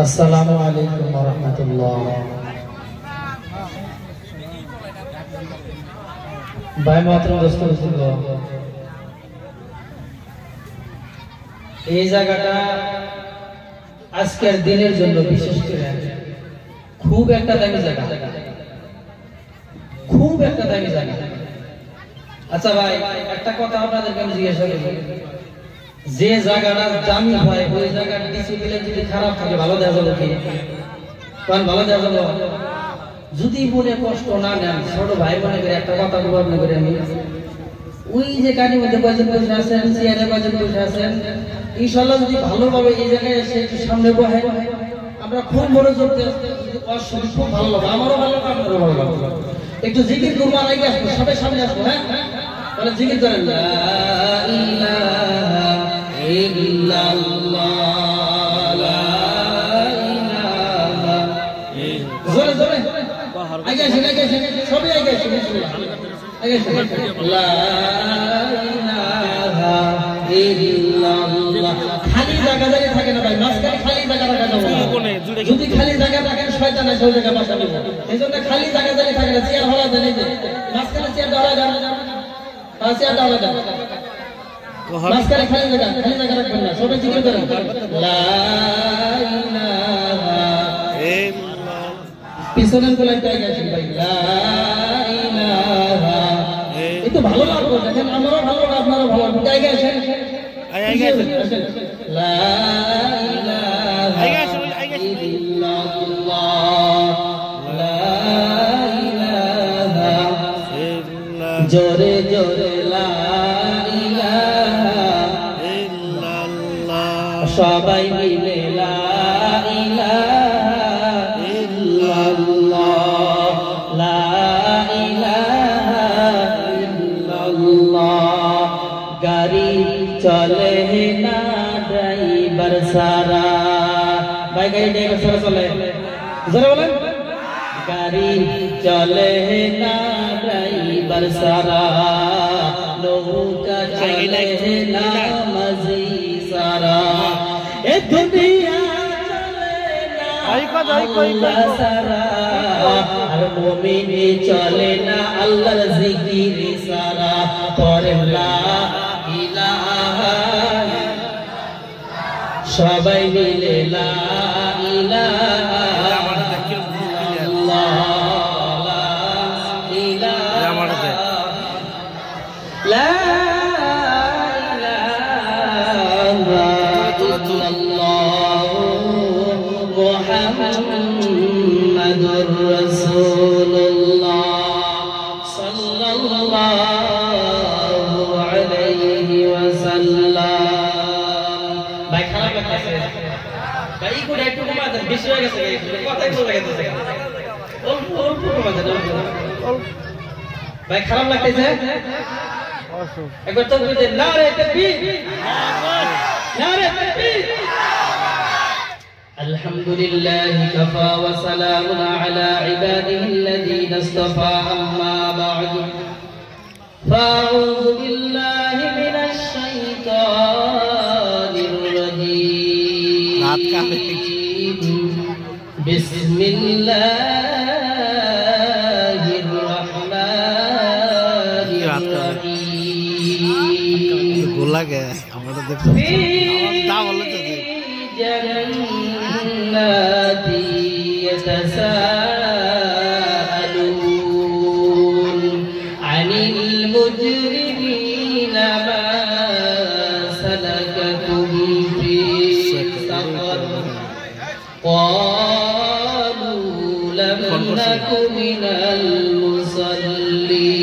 আসসালামু আলাইকুম ওয়া রাহমাতুল্লাহ। ভাই মাত্র দোস্ত এই জায়গাটা আজকের দিনের জন্য বিশেষ করে খুব একটা দামি জায়গা, খুব একটা দামি জায়গা। আচ্ছা ভাই, একটা কথা আপনাদেরকে আমি জিজ্ঞাসা করি, যে জায়গাটা দামি হয় ওই জায়গার ডিসিপ্লিন যদি খারাপ থাকে ভালো দেওয়া যাবে কি? কারণ ভালো দেওয়া যাবে যদি মনে কষ্ট না নেন। ছোট ভাই মনে করে একটা কথা মনে করে আমি ওই যে গাড়ির মধ্যে কয়জন বসে আছেন, চেয়ারে কয়জন বসে আছেন, ইনশাআল্লাহ যদি ভালোভাবে এই জায়গায় এসে একটু সামনে বসে আমরা খুব মনোযোগ দিয়ে খুব ভালো লাগবে, আমারও ভালো লাগবে, আপনারও ভালো লাগবে। একটু জিকির করবো, আগে আসবো, সবাই সামনে আসবো। হ্যাঁ, তাহলে জিকির করেন লা ইলাহা ইল্লাল্লাহ, লা ইলাহা জোরে জোরে আগে আসেন, আগে আসেন, সবাই আগে আসেন, আগে আসেন। লা ইলাহা ইল্লাল্লাহ। খালি জায়গা জায়গায় থাকে না ভাই, মাঝখানে খালি জায়গা রাখা যাবে না। যদি খালি জায়গা রাখেন শয়তান এসে ওই জায়গায় বসা নেবে। এইজন্য খালি জায়গা জায়গায় থাকে না, চেয়ার হলা দেন, এই যে মাঝখানে চেয়ারটা হলা দেন, চেয়ারটা হলা দেন, মাঝখানে খালি জায়গা রাখবেন না। সবাই জিকির করেন লা ইলাহা ইল্লাল্লাহ। পিছনের গোলাইতে আগে আসেন ভাই, লা ইলাহা। একটু ভালো লাগবে, দেখেন আমারও ভালো লাগবে, আপনারও ভালো লাগবে। আগে আসেন, আগে আসেন, লা ইলাহা ইল্লাল্লাহ, লা ইলাহা ইল্লাল্লাহ। জোরে জোরে লা ইলাহা ইল্লাল্লাহ। সবাই মিলে লা ইলাহা ইল্লাল্লাহ, লা ইলাহা ইল্লাল্লাহ। গাড়ি চলে না ড্রাইভার সারা, ভাই গাড়ি ড্রাইভার সারা চলে, জোরে বলেন। গাড়ি চলে না ড্রাইভার সারা, নৌকা চলে না মাঝি সারা, এ দুনিয়া চলে না আল্লাহ সারা, আর মুমিন চলে না আল্লাহর জিকির সারা। পড়ে লা ইলাহা, সবাই মিলে লা ইলাহা ইল্লাল্লাহ, লা ইলাহা লা ইলাহা ইল্লাল্লাহ মুহাম্মাদুর রাসূলুল্লাহ সাল্লাল্লাহু আলাইহি ওয়াসাল্লাম। ভাই খারাপ লাগতেছে ভাই, কোটা একটু কমা দেন, বেশি হয়ে গেছে, কথাই বলে গেছে, অল্প অল্প কমা দেন, ভাই খারাপ লাগতেছে। একবার তো বলতে নারে তাকবীর, নারে তাকবীর। আলহামদুলিল্লাহি কাফা ওয়া সালামুন আলা ইবাদিহিল্লাযীনা ইসতাফা, আম্মা বা'দ। ফাআউযু বিল্লাহি মিনাশ শাইতানির রাজীম। বিসমিল্লাহির রাহমানির রাহিম। লাগে আমরা দেখতে তা বলে তো জান্নাতি ইয়াতাসাআলুন আনিল মুজরিমিনা মা সালাকাকুম ফি সাকার ক্বালু লাম নাকু মিনাল মুসাল্লিন।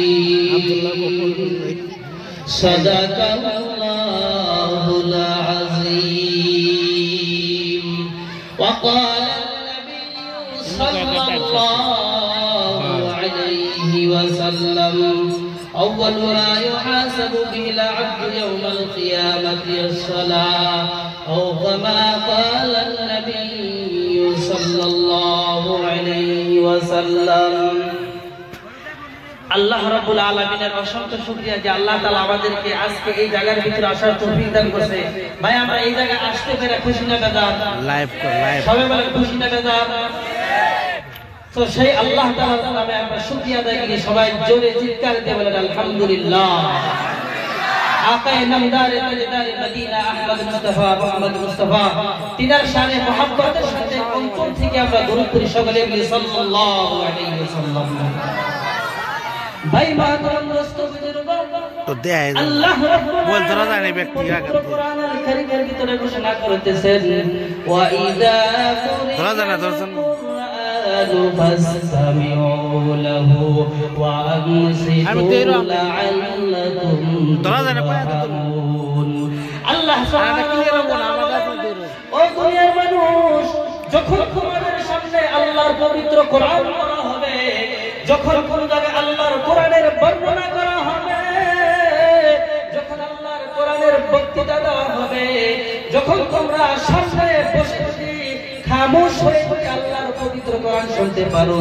সাদাকাল্লাহুল আযীম। وقال النبي صلى الله عليه وسلم أول ما يحاسب به العبد يوم القيامة الصلاة، أو كما قال النبي صلى الله عليه وسلم। আল্লাহ রাব্বুল আলামিনের অসংখ্য শুকরিয়া যে আল্লাহ তাআলা আমাদেরকে আজকে এই জায়গার ভিতরে আসার তৌফিক দান করেছে। ভাই আমরা এই জায়গায় আসতে পেরে খুশি না বেজার? লাইভ সবাই বলে খুশি না বেজার? তো সেই আল্লাহ তাআলার নামে আমরা শুকরিয়া আদায় করি, সবাই জোরে চিৎকার দিয়ে বলেন আলহামদুলিল্লাহ। আকায়ে নামদার তাজদার মদিনা আহমদ মুস্তাফা মুহাম্মদ মুস্তাফা তিনার শানে মুহাব্বতের সাথে অন্তর থেকে আমরা দরুদ পড়ি সকলে মিলে সাল্লাল্লাহু আলাইহি ওয়াসাল্লাম। ভাই মাতরম দোস্ত বুজুর্গ তো দেয় আল্লাহ রাব্বুল বল ধরা যায় না ব্যক্তি আগে কোরআনুল কারীমের ভিতরে ঘোষণা করতেছেন ওয়া ইযা ধরা যায় না দর্শন فاستمعوا له وأنصتوا لعلكم ترحمون আল্লাহ ও দুনিয়ার মানুষ, যখন তোমাদের সামনে আল্লাহর পবিত্র কোরআন পড়া হবে, যখন কোন জায়গায় আল্লাহর কোরআনের বর্ণনা করা হবে, যখন আল্লাহর কোরআনের বক্তৃতা দেওয়া হবে, যখন তোমরা সামনে বসে বসে খামোশ হয়ে আল্লাহর পবিত্র কোরআন শুনতে পারো,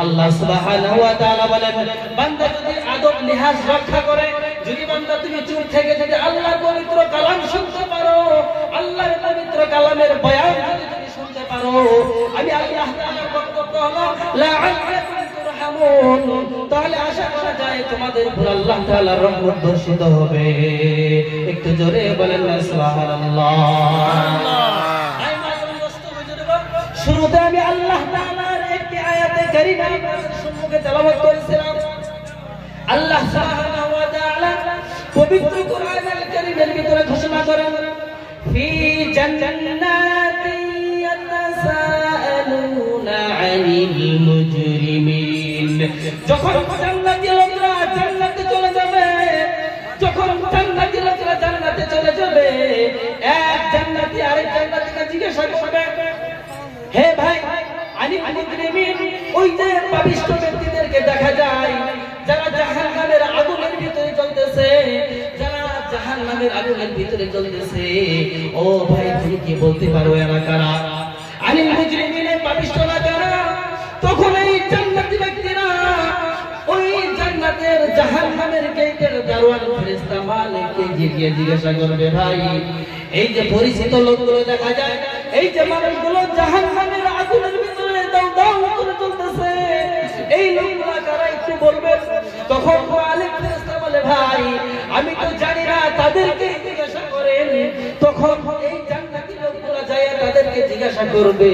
আল্লাহ সুবহানাহু ওয়া তাআলা বলেন বান্দা যদি আদব লিহাজ রক্ষা করে, যদি বান্দা তুমি চুপ থেকে যদি আল্লাহর পবিত্র কালাম শুনতে পারো, আল্লাহর পবিত্র কালামের বয়ান যদি তুমি শুনতে পারো, আমি আল্লাহ তাআলার বক্তব্য হলো লাআল্লাকুম তুরহামুন, তাহলে আশা করা যায় তোমাদের উপর আল্লাহ তাআলার রহমত বর্ষিত হবে। একটু জোরে বলেন সুবহানাল্লাহ। শুরুতে আমি আল্লাহ তাআলার একটি আয়াতে কারিমা আপনাদের সম্মুখে তেলাওয়াত করেছিলাম। আল্লাহ সুবহানাহু ওয়া তাআলা পবিত্র কোরআনুল কারীমের ভিতরে ঘোষণা করেন ফি জান্নাতি ইয়াতাসাআলুনা আনিল মুজরিমিন, যখন জান্নাতি লোকরা জান্নাতে চলে যাবে, যখন জান্নাতি লোকরা জান্নাতে চলে যাবে, এক জান্নাতি আরেক জান্নাতিকে জিজ্ঞাসা করবে, হে ভাই আনিল মুজরিমিন, ওই যে পাপিষ্ঠ ব্যক্তিদেরকে দেখা যায় যারা জাহান্নামের আগুনের ভিতরে জ্বলতেছে, যারা জাহান্নামের আগুনের ভিতরে জ্বলতেছে, ও ভাই তুমি কি বলতে পারো এরা কারা? আনিল মুজরিমিনের পাপিষ্ঠরা কারা? তখন এই জান্নাতি ব্যক্তিরা ওই জান্নাতের জাহান্নামের গেটের দারোয়ান ফেরেশতা মালিককে গিয়ে জিজ্ঞাসা করবে, ভাই এই যে পরিচিত লোকগুলো দেখা যায়, এই যে মানুষগুলো জাহান্নামের আগুনের ভিতরে দাউ দাউ করে চলতেছে, এই লোকগুলো কারা একটু বলবেন? তখন মালিক ফেরেশতা বলে, ভাই আমি তো জানি না, তাদেরকে জিজ্ঞাসা করেন। তখন এই জান্নাতি লোকগুলো যায় তাদেরকে জিজ্ঞাসা করবে,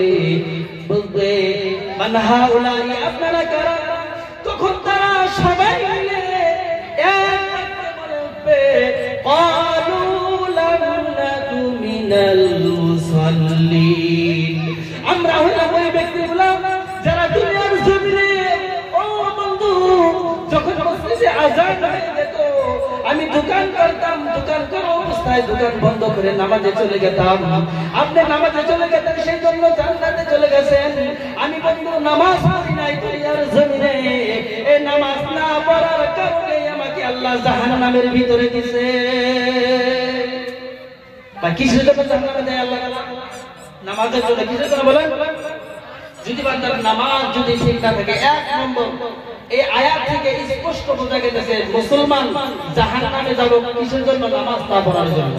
বলবে মান হাউলাই, আপনারা কারা? তখন তারা সবাই মিলে এক বলবে ক্বালু লাম নাকু মিনাল মুসাল্লিন, আমরা হলাম ওই ব্যক্তিগুলো যারা দুনিয়ার জমিনে, ও বন্ধু, যখন মসজিদে আযান হয়ে যেত আমি দোকান করতাম, দোকান করা অবস্থায় দোকান বন্ধ করে নামাজে চলে যেতাম। আপনি নামাজে চলে গেছেন সেই জন্য জান্নাতে চলে গেছেন, আমি বন্ধু নামাজ পড়ি নাই দুনিয়ার জমিনে, এই নামাজ না পড়ার কারণে আমাকে আল্লাহ জাহান্নামের ভিতরে দিয়েছে। বা কিসের জন্য জাহান্নামে দেয় আল্লাহ? নামাজের জন্য। কিসের জন্য বলেন? যদি বান্দার নামাজ যদি ঠিক না থাকে, এক নম্বর এই আয়াত থেকে স্পষ্ট বোঝা গেছে মুসলমান জাহান্নামে যাবে কিসের জন্য? নামাজ না পড়ার জন্য।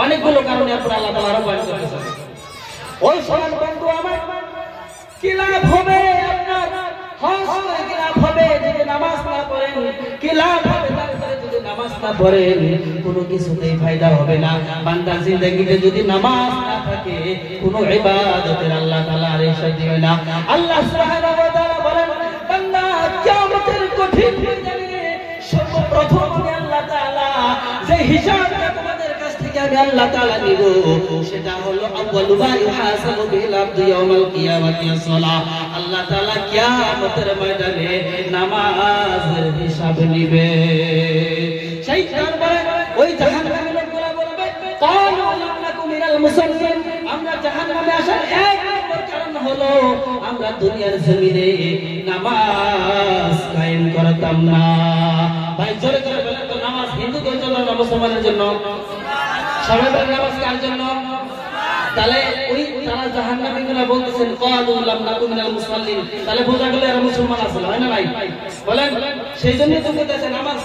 অনেকগুলো কারণে আপনারা আল্লাহ তাআলা আরো বয়ান করেছেন। ওই সমান বন্ধু আমার, কি লাভ হবে আপনার? হজ করে কি লাভ হবে যদি নামাজ না পড়েন? কি লাভ হবে তারপরে যদি নামাজ না পড়েন? কোনো কিছুতেই ফায়দা হবে না। বান্দার জিন্দেগিতে যদি নামাজ না থাকে, কোনো ইবাদতের আল্লাহ তাআলা আর ইচ্ছা দিবে না। আল্লাহ সুবহানাহু ওয়া তাআলা বলেন, বান্দা কিয়ামতের কঠিন ময়দানে সর্বপ্রথম আল্লাহ তাআলা যে হিসাবটা তোমাদের কাছ থেকে আমি আল্লাহ তাআলা নিব, সেটা হলো আউয়ালু মা ইউহাসাবু বিল আবদু ইয়াউমাল কিয়ামাতি as-সালাহ। আল্লাহ তাআলা কিয়ামতের ময়দানে নামাজের হিসাব নিবে। সেই তারপরে ওই জাহান্নামী লোকগুলো বলবে, ক্বালু লাম নাকু মিনাল মুসাল্লিন, আমরা জাহান্নামে আসার এক নম্বর কারণ হলো আমরা দুনিয়ার জমিনে নামাজ কায়েম করতাম না। ভাই জোরে জোরে বলেন তো, নামাজ হিন্দুদের জন্য না মুসলমানের জন্য? সবাই বলেন নামাজ কার জন্য? তাহলে ওই তারা জাহান্নামীরা বলতেছেন ক্বালু লাম নাকু মিনাল মুসাল্লিন, তাহলে বোঝা গেল এরা মুসলমান আছে, হয় না নাই? বলেন সেই জন্য তো বলতেছে নামাজ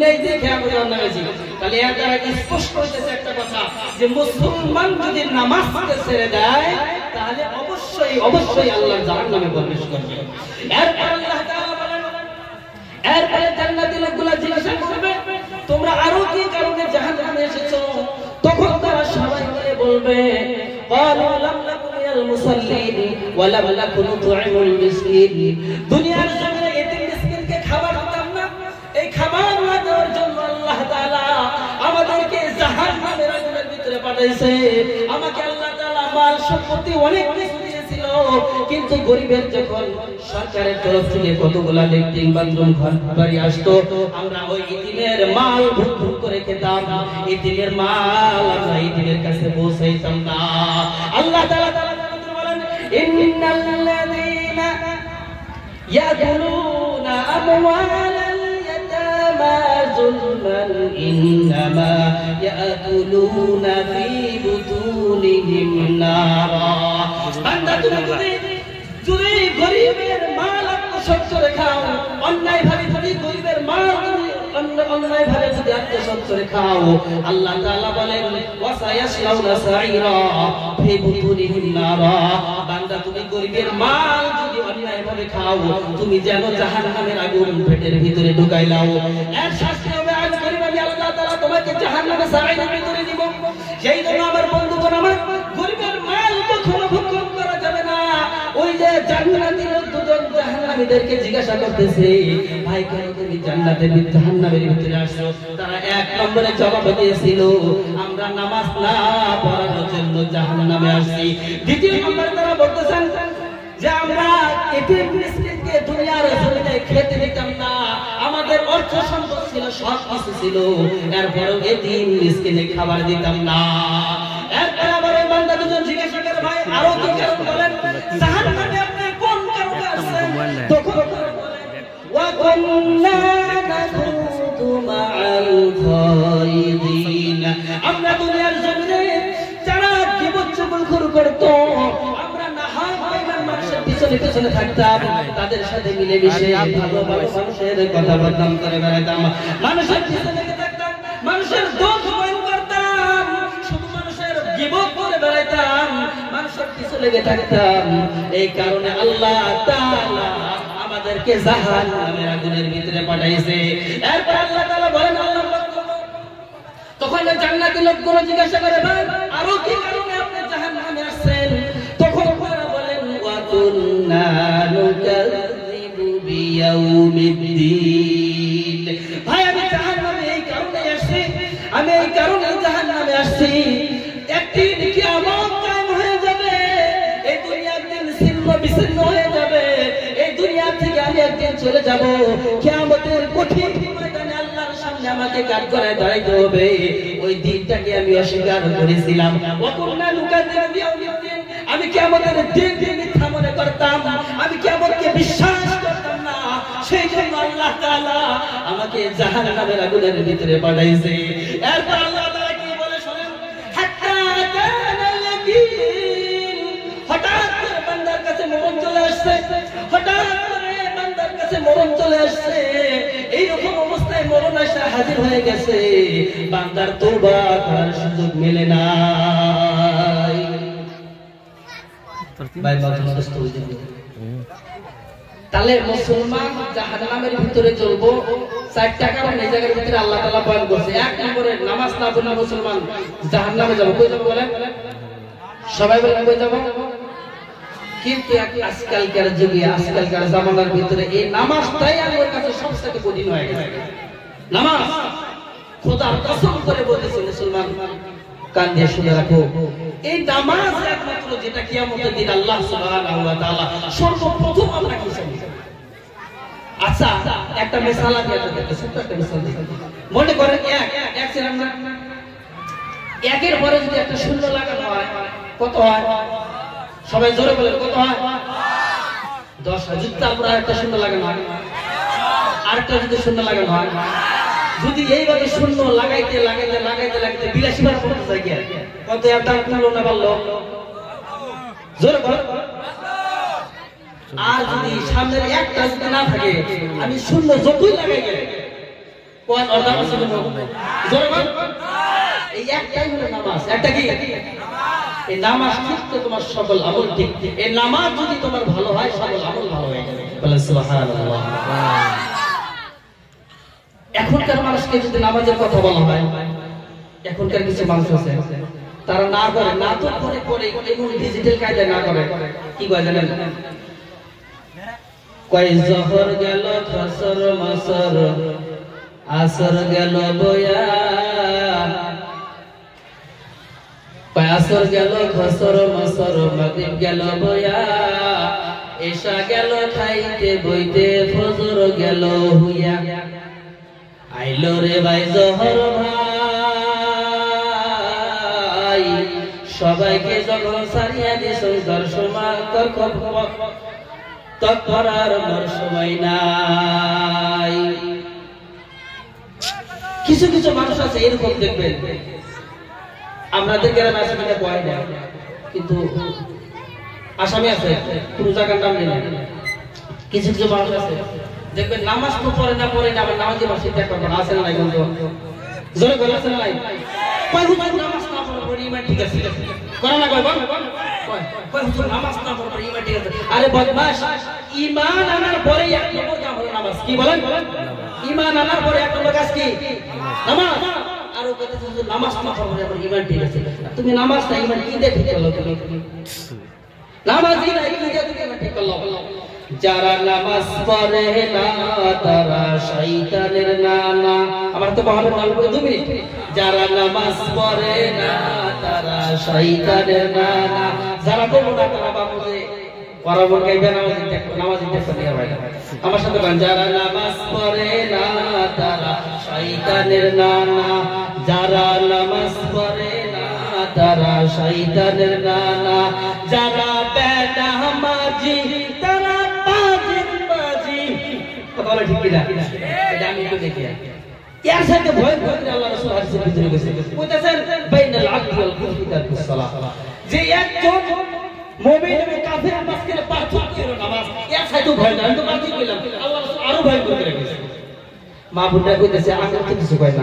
নেই দেখে আমরা জান্নাতে। তাহলে এর দ্বারা স্পষ্ট হইতেছে একটা কথা যে মুসলমান যদি নামাজকে ছেড়ে দেয় তাহলে অবশ্যই আল্লাহর জাহান্নামে প্রবেশ করবে। এরপর আল্লাহ তাআলা বলেন, এরপরে জান্নাতি লোকগুলো জিজ্ঞাসা করবে তোমরা আরো কি কারণে জাহান্নামে এসেছো? তখন তারা সবাই মিলে বলবে ক্বালু লাম নাকুন মিনাল মুসাল্লিন ওয়া লাম নাকুন নুত'ইমুল মিসকিন। দুনিয়ার জমিনে এতিম মিসকিনকে খাবার দিতাম না, এই খাবার না দেওয়ার জন্য আল্লাহ তাআলা আমাদেরকে জাহান্নামের আগুনের ভিতরে পাঠাইছে। আমাকে আল্লাহ তাআলা মাল সম্পত্তি অনেক কিছু দিয়েছিল, কিন্তু গরিবের যখন সরকারের তরফ থেকে কতগুলা ল্যাট্রিন বাথরুম ঘর বাড়ি আসতো, আমরা ওই ইতিমের মাল ভুক ভুক করে খেতাম। ইতিমের মাল আমরা ইতিমের কাছে পৌঁছাইতাম না। আল্লাহ তাআলা বলেন ইন্নাল্লাযীনা ইয়াকুলুনা আমওয়ালাল ইয়াতামা যুলমান ইন্নামা ইয়াকুলুনা ফি বুতুনিহিম নারা। বান্দা তুমি যদি গরিবের মাল আত্মসাৎ করে খাও, অন্যায় ভাবে যদি গরিবের মাল অন্যায় ভাবে যদি আত্মসাৎ করে খাও, আল্লাহ তাআলা বলেন ওয়াসায়াসলাউনা সাইরা ফি বুতুনিহিম নারা। বান্দা তুমি গরিবের মাল যদি অন্যায় ভাবে খাও, তুমি যেন জাহান্নামের আগুন পেটের ভিতরে ঢুকাইলাও। এর শাস্তি হবে আজ গরিব আমি আল্লাহ তাআলা তোমাকে জাহান্নামের সাইরের ভিতরে দিব। সেই জন্য আমার বন্ধুগণ, আমার গরিবের মাল কখনো ভক্ষণ করা যাবে না। ওই যে জান্নাতি লোক দুজন জাহান্নামীদেরকে জিজ্ঞাসা করতেছে ভাই কেন তুমি জান্নাতের জাহান্নামের ভিতরে আসছো? তারা এক নম্বরে জবাব দিয়েছিল আমরা নামাজ না পড়ার জন্য জাহান্নামে আসছি। দ্বিতীয় নম্বরে তারা বলতেছেন যে আমরা এতিম মিসকিনকে দুনিয়ার জমিনে খেতে দিতাম না, আমাদের অর্থ সম্পদ ছিল সব কিছু ছিল, এরপরও এতিম মিসকিনে খাবার দিতাম না। এরপর আবার ওই বান্দা দুজন জিজ্ঞাসা করে ভাই আরো কি কারণ বলেন, জাহান্নামে আপনি কোন কারণে আসছেন? তখন বলেন ওয়া কুন্না নাখুদু মাআল খায়িদিন। আমরা দুনিয়ার জমিনে যারা জীবন চুগলখড়ি করত, আমরা নাহাক বেঈমান মানুষের পিছনে পিছনে থাকতাম, তাদের সাথে মিলেমিশে ভালো ভালো মানুষের কথা বলতাম করে বেড়াতাম, মানুষের পিছনে থাকতাম, মানুষের দোষ বয়ন করতাম, শুধু মানুষের গীবত করে বেড়াইতাম, মানুষের পিছনে লেগে থাকতাম। এই কারণে আল্লাহ তাআলা আমাদেরকে জাহান্নামের আগুনের ভিতরে পাঠাইছে। এরপর আল্লাহ তাআলা বলেন তখন জান্নাতি লোকগুলো জিজ্ঞাসা করে ভাই আরো কি কারণে আপনি জাহান্নামে আসছেন? তখন তারা বলেন ওয়া কুন্না নুকাযযিবু বিয়াউমিদ্দিন। ভাই আমি জাহান্নামে এই কারণে আসছি, আমি এই কারণে জাহান্নামে আসছি, একদিন কিয়ামত কায়েম হয়ে যাবে, এই দুনিয়া একদিন ছিন্ন বিচ্ছিন্ন হয়ে যাবে, এই দুনিয়া থেকে আমি একদিন চলে যাব, কিয়ামতের কঠিন ময়দানে আল্লাহর সামনে আমাকে কাঠ গড়ায় দাঁড়াইতে হবে। ওই দিনটাকে আমি অস্বীকার করেছিলাম। ওয়া কুন্না নুকাযযিবু বিয়াউমিদ্দিন। আমি কিয়ামতের দিনকে মিথ্যা মনে করতাম, আমি কিয়ামতকে বিশ্বাস করতাম না, সেই জন্য আল্লাহ তাআলা আমাকে জাহান্নামের আগুনের ভিতরে পাঠাইছে। এরপর আল্লাহ তাআলা কি বলে শুনেন, হাত্তা কানাল ইয়াকিন। হঠাৎ করে বান্দার কাছে মরণ চলে আসছে, হঠাৎ করে বান্দার কাছে মরণ চলে আসছে, এইরকম অবস্থায় মরণ এসে হাজির হয়ে গেছে, বান্দার তওবা করার সুযোগ মেলে না। তাহলে মুসলমান জাহান্নামের ভিতরে চলবো, চারটা কারণ এই জায়গার ভিতরে আল্লাহ তাআলা বয়ান করছে। এক নম্বরে নামাজ না পড়লে মুসলমান জাহান্নামে যাবে। কই যাবে বলেন? সবাই বলেন কই যাব? কিন্তু আজকালকার যুগে আজকালকার জামানার ভিতরে এই নামাজটাই আমার কাছে সবচেয়ে কঠিন হয়ে গেছে। নামাজ খোদার কসম করে বলতেছে মুসলমান কান দিয়ে শুনে রাখো, এই নামাজ একমাত্র যেটা কিয়ামতের দিন আল্লাহ সুবহানাহু ওয়া তাআলা সর্বপ্রথম আপনাকে শিখাবে। আচ্ছা একটা মিসাল আমি আপনাদের ছোট্ট একটা মিসাল দিই। মনে করেন এক ছিলাম না, একের পরে যদি একটা শূন্য লাগানো হয় কত হয়? সবাই জোরে বলেন কত হয়? 10,000। যদি আমরা একটা শূন্য লাগানো হয়, আরেকটা যদি শূন্য লাগানো হয়, যদি এইভাবে শূন্য লাগাইতে লাগাইতে লাগাইতে লাগাইতে 82 বার পড়তে যায় কি কত এর দাম কমলো না বাড়লো? জোরে বল। আর যদি সামনের একটা যদি না থাকে আমি শূন্য যতই লাগাই গেলে কোন অর্ডার আছে জোরে বল এই একটাই হলো নামাজ একটা কি এই নামাজ ঠিক তো তোমার সকল আমল ঠিক এই নামাজ যদি তোমার ভালো হয় সকল আমল ভালো হয়ে যাবে বলেন সুবহানাল্লাহ এখনকার মানুষকে যদি নামাজের কথা বলা হয় এখনকার কিছু মানুষ আছে তারা না করে না তো করে করে এবং ডিজিটাল কায়দায় না করে কি কয় জানেন কয় জহর গেল ফসর মাসর আসর গেল বয়া কয় আসর গেল ফসর মাসর মাগরিব গেল বয়া এশা গেল খাইতে বইতে ফজর গেল হুইয়া আইলো রে ভাই জহর ভাই সবাইকে যখন সারিয়া দিছ দর্শমান কর তৎপরার মোর সময় নাই কিছু কিছু মানুষ আছে এরকম দেখবেন আমাদের গ্রামে আছে কিনা কয় না কিন্তু আসামি আছে কোন জায়গার নাম নেই কিছু কিছু মানুষ আছে দেখবেন নামাজ তো পড়ে না আবার নামাজি মাসে ত্যাগ করবে না আছে না নাই বন্ধু জোরে বলে আছে না নাই কয় হুজুর নামাজ না পড়ে ইমান ঠিক আছে করে না কয় বল কয় হুজুর নামাজ না পড়ে ইমান ঠিক আছে আরে বদমাশ ঈমান আনার পরে এক নম্বর কাজ হলো নামাজ কি বলেন ঈমান আনার পরে এক নম্বর কাজ কি নামাজ আর ও কথা হুজুর নামাজ না পড়ে আবার ইমান ঠিক আছে তুমি নামাজ না ইমান কি দিয়ে ঠিক করলো তুমি নামাজই না কি দিয়ে তুমি ইমান ঠিক করলো যারা নামাজ পড়ে না তারা শয়তানের নানা আমার তো বহালের নাম বলে 2 মিনিট যারা নামাজ পড়ে না তারা শয়তানের নানা যারা বলো না তারা বাবুরে পরামর্শ গাইবে নামাজ দেখতে নিয়ে ভাই আমার সাথে গান যারা নামাজ পড়ে না তারা শয়তানের নানা যারা নামাজ পড়ে না তারা শয়তানের নানা যারা বেনামাজি তারা কথা ঠিক কিনা এটা আমি তো দেখি এর সাথে ভয় করে আল্লাহ রাসূল হাদিসের ভিতরে গেছে কইতাছেন বাইনাল আবদি ওয়াল কুফরি তারকুস সালাহ যে একজন মুমিন এবং কাফিরের মাঝখানে পার্থক্য হলো নামাজ এর সাথে ভয় না আমি তো বাকি কইলাম আল্লাহ রাসূল আরো ভয় করে রেখেছে মা বুড়া কইতেছে আঙ্গুল তো কিছু কয় না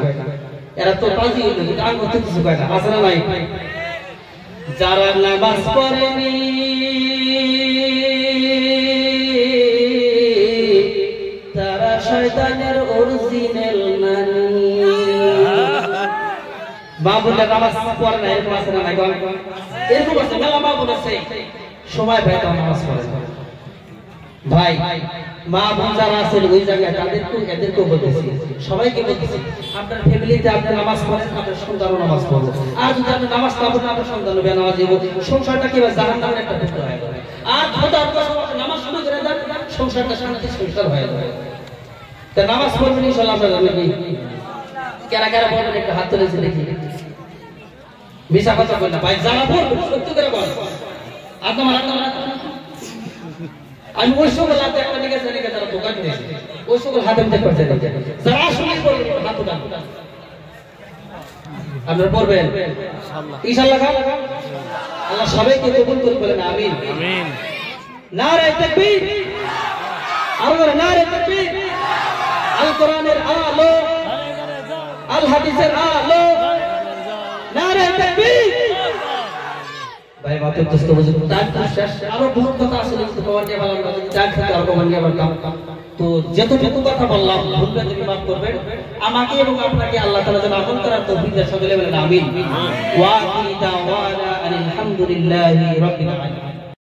এরা তো পাজি হইলো কিন্তু আঙ্গুল তো কিছু কয় না আছে না নাই যারা নামাজ পড়েনি শয়তানের অরিজিনাল নানি বাবুরা নামাজ পড়ে না এরকম আছে না নাই এরকম আছে মেলা বাবু আছে সময় পায় তো নামাজ পড়ে ভাই মা বোন যারা আছেন ওই জায়গায় এদেরকেও বলতেছি সবাইকে বলতেছি আপনার ফ্যামিলিতে আপনি নামাজ পড়েন আপনার সন্তানও নামাজ পড়বে আর যদি আপনি নামাজ না পড়েন আপনার সন্তানও বেনামাজি হবে সংসারটা কি জাহান্নামের একটা ক্ষেত্র হয়ে যাবে আর খোদার কসম নামাজ শুরু করে দেন সংসারটা শান্তি সংসার হয়ে যাবে তা নামাজ পড়বেন ইনশাআল্লাহ আপনারা নাকি কারা কারা পড়বেন একটা হাত তুলে দেখি মিছা কথা বল না ভাই যারা পড়বেন সত্যি করে বল আপনার আমি ওই সকল হাতে একটা দিকে জানিকে তারা দোকান দিয়েছে ওই সকল হাতে মধ্যে করতে দিতে যারা আসলে পড়বেন হাত উঠান আপনারা পড়বেন ইনশাআল্লাহ আল্লাহ সবাইকে কবুল করে বলেন আমিন আমিন নারে তাকবীর আর নারে তাকবীর আল কোরআনের আলো আল হাদিসের আলো নারে তাকবীর ভাই মাত্র দোস্ত বুঝুন তার শেষ আরো বহুত কথা আছে কিন্তু কমান দিয়ে বললাম চার থেকে আর কমান দিয়ে বললাম তো যতটুকু কথা বললাম ভুলটা যদি মাফ করবেন আমাকে এবং আপনাকে আল্লাহ তাআলা যেন আমল করার তৌফিক দেন সকলে বলেন আমিন ওয়া আখিরু দাওয়ানা আলহামদুলিল্লাহি রাব্বিল আলামিন।